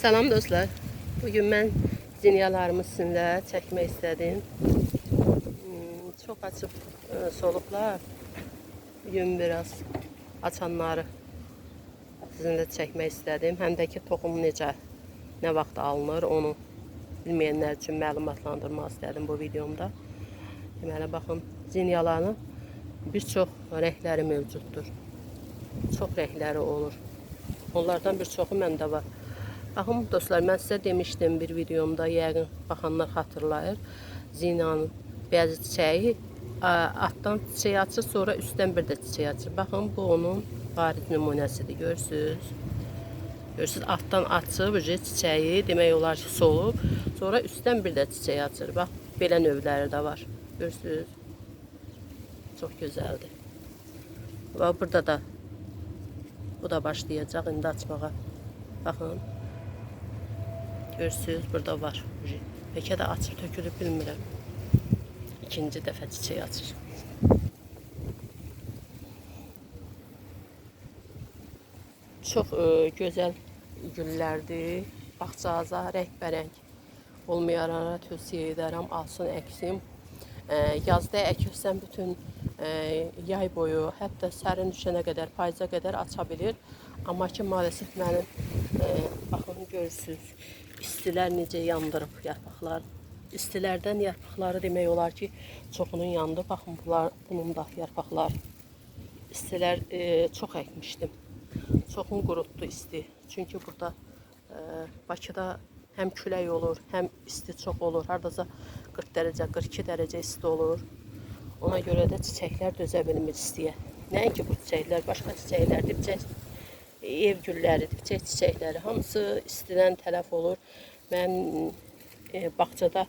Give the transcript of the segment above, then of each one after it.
Salam dostlar. Bugün mən zinyalarımı sizinlə çəkmək istədim. Çox açıb solublar. Bugün biraz açanları sizinlə çəkmək istədim. Həm də ki toxum necə, nə vaxt alınır onu bilməyənlər üçün məlumatlandırmaq istədim bu videomda. Deməli baxın, zinyaların bir çox rəngləri mövcuddur. Çox rəngləri olur. Onlardan bir çoxu məndə var. Baxın dostlar, mən sizə demişdim bir videomda, yəqin baxanlar xatırlayır. Zinyanın bəzi çiçəyi altdan çiçək açır, sonra üstdən bir də çiçək açır. Baxın, bu onun bariz nümunəsidir, görürsünüz. Görürsünüz, altdan açıb çiçəyi, demək olar ki solub, sonra üstdən bir də çiçək açır. Bax, belə növləri də var, görürsünüz. Çox gözəldir. Və burada da, bu da başlayacaq indi açmağa. Baxın. Görürsünüz, burada var. Bəlkə də açıb tökülüb bilmirəm. İkinci dəfə çiçək açır. Çox gözəl güllərdir. Bağçaza rəngbərəng olmayanlara tövsiyə edərəm, alsın, əksin. Yazda əkirsən bütün yay boyu, hətta sərin düşənə qədər, payıza qədər aça bilir. Amma ki, maalesef mənim, baxın, görürsünüz, istilər necə yandırıb yarpaqlar. İstilərdən yarpaqları demək olar ki, çoxunun yandı. Baxın, bunun da yarpaqlar. İstilər çox əkmişdim. Çoxun qurutdu isti. Çünki burada Bakıda həm külək olur, həm isti çox olur. Hardasa 40 dərəcə, 42 dərəcə isti olur. Ona görə də çiçəklər dözə bilmir istiyə. Nəinki bu çiçəklər, başqa çiçəklər, dibçək ev gülləri, dibçək çiçəkləri hamısı istidən tələf olur. Mən bağçada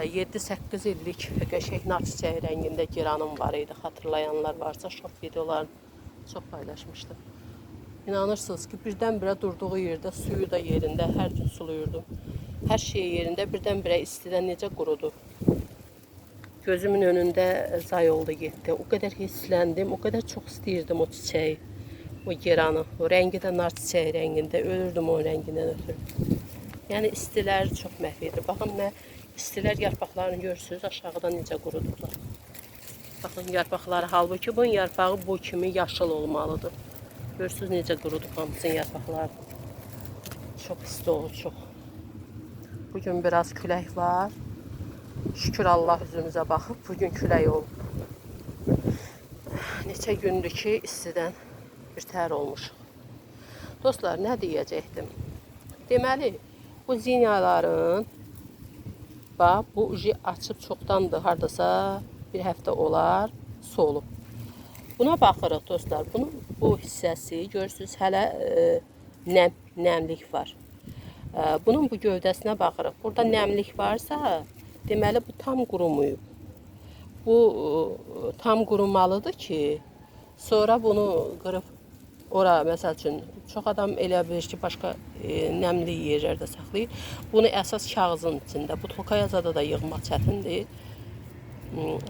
7-8 illik qəşəng nar çiçəyi rəngində giranım var idi. Xatırlayanlar varsa, şok videolarını çox paylaşmışdım. İnanırsınız ki, birdən-birə durduğu yerdə, suyu da yerində, hər gün suluyurdum. Hər şey yerində, birdən-birə istidən necə qurudu. Gözümün önündə zay oldu, getdi. O qədər hissləndim, o qədər çox istəyirdim o çiçəyi, o geranı. O rəngi də nar çiçəyi rəngində, ölürdüm o rəngindən ötürü. Yəni istilər çox məhv edir. Baxın, istilər yarpaqlarını görürsünüz, aşağıdan necə qurudurlar. Baxın, yarpaqları, halbuki bunun yarpağı bu kimi yaşıl olmalıdır. Görürsünüz necə qurudub hamısının yarpaqları. Çox isti olur, çox. Bugün biraz külək var. Şükür Allah üzümüzə baxıb, bugün külək olub. Neçə gündür ki, istidən bir tər olmuşuq. Dostlar, nə deyəcəkdim? Deməli, bu zinyaların, bax, bu uji açıb çoxdandır, hardasa bir həftə olar, solub. Buna baxırıq dostlar, bunun bu hissəsi, görürsünüz, hələ nəmlik var. Bunun bu gövdəsinə baxırıq. Burada nəmlik varsa, deməli bu tam qurumayıb. Bu tam qurumalıdır ki, sonra bunu qırıb ora, məsəl üçün, çox adam elə bilir ki, başqa nəmli yerlərdə saxlayır. Bunu əsas kağızın içində, butulkaya zada da yığmaq çətindir.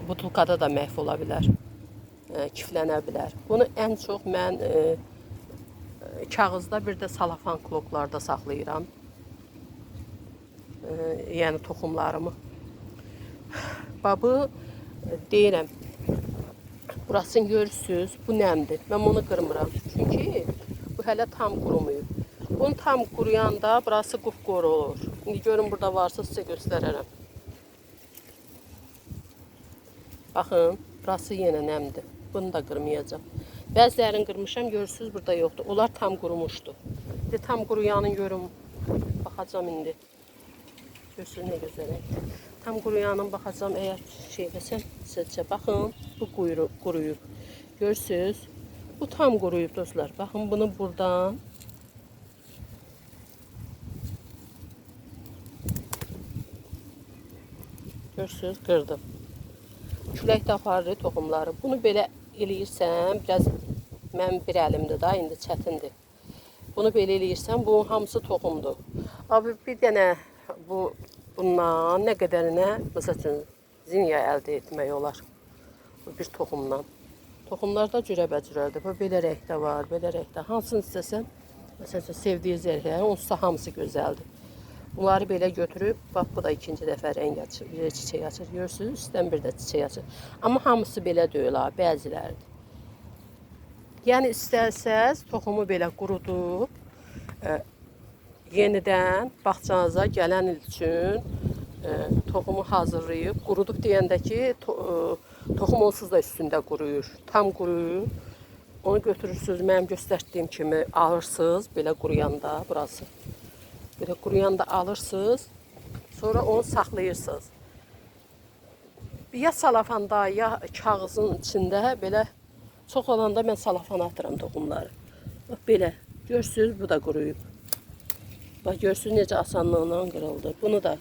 Butulkada da məhv ola bilər, kiflənə bilər. Bunu ən çox mən kağızda, bir də salafan kloklarda saxlayıram. Yəni toxumlarımı. Babı deyirəm, burasını görürsünüz, bu nəmdir. Mən bunu qırmıram. Çünki bu hələ tam qurumayıb. Bunu tam quruyanda burası qupquru olur. İndi görün, burada varsa sizə göstərərəm. Baxın, burası yenə nəmdir. Bunu da qırmayacağım. Bəzilərini qırmışam, görürsünüz, burada yoxdur. Onlar tam qurumuşdu. İndi tam quruyanın görün, baxacağım indi. Görürsünüz, nə gözəl. Tam quruyanın baxacağım, əgər şey desəm, sizcə baxın, bu quruyub. Görürsünüz, bu tam quruyub dostlar. Baxın, bunu buradan görürsünüz, qırdım. Külək də aparır toxumları. Bunu belə eləyirsəm, biraz mən bir əlimdir da, indi çətindir. Bunu belə eləyirsəm, bu hamısı toxumdur. Abi, bir dənə bundan nə qədərinə, məsəl üçün, zinya əldə etmək olar. Bu bir toxumdan. Toxumlar da cürəbəcürədir. Bu belə rəngdə var, belə rəngdə. Hansını istəsən Məsələn, sevdiyi zərəklərin onsuz da hamısı gözəldir. Bunları belə götürüb, bax bu da ikinci dəfə rəng açır, çiçək açır. Görürsünüz, üstdən bir də çiçək açır. Amma hamısı belə deyil ha, bəziləridir. Yəni istərsəz toxumu belə qurudub, yenidən bağçanıza gələn il üçün toxumu hazırlayıb, qurudub deyəndə ki, toxum onsuz da üstündə quruyur, tam quruyur. Onu götürürsünüz, mənim göstərdiyim kimi alırsınız, belə quruyanda burası. Belə quruyanda alırsınız, sonra onu saxlayırsınız. Ya salafanda, ya kağızın içində belə çox olanda mən salafana atıram toxumları. Bax belə, görürsünüz, bu da quruyub. Bax görürsünüz necə asanlıqla qırıldı. Bunu da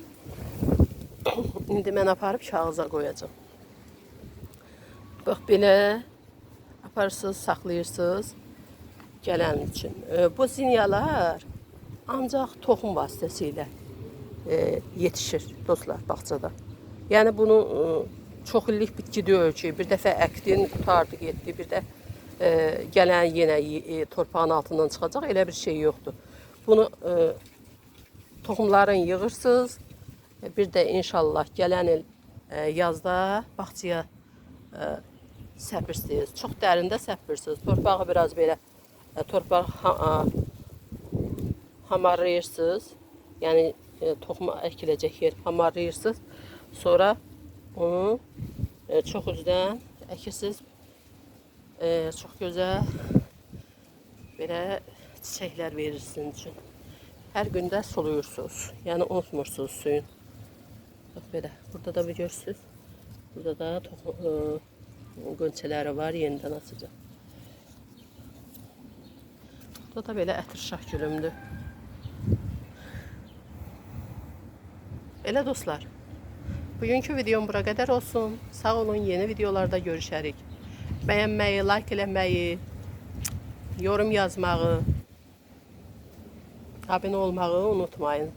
indi mən aparıb kağıza qoyacağım. Bax belə aparırsınız, saxlayırsınız gələn üçün. Bu zinyalar ancaq toxum vasitəsilə yetişir dostlar bağçada. Yəni bunu çox illik bitki deyil ki, bir dəfə əkdin, qutardı, getdi, bir də gələn yenə torpağın altından çıxacaq, elə bir şey yoxdur. Bunu toxumların yığırsınız, bir də inşallah gələn il yazda bağçaya səpirsiniz. Çox dərində səpirsiniz. Torpağı biraz belə torpaq hamarlayırsınız. Yəni toxum əkiləcək yer hamarlayırsınız. Sonra onu çox üzdən əkirsiniz. Çox gözəl belə çiçəklər verirsiniz üçün. Hər gün də suluyursunuz. Yəni unutmursunuz suyun. Bax belə. Burada da bir görürsünüz. Burada da qönçələri var, yenidən açacaq. Burada da belə ətir şah gülümdür. Elə dostlar, bugünkü videom bura qədər olsun. Sağ olun, yeni videolarda görüşərik. Bəyənməyi, like eləməyi, yorum yazmağı, abunə olmağı unutmayın.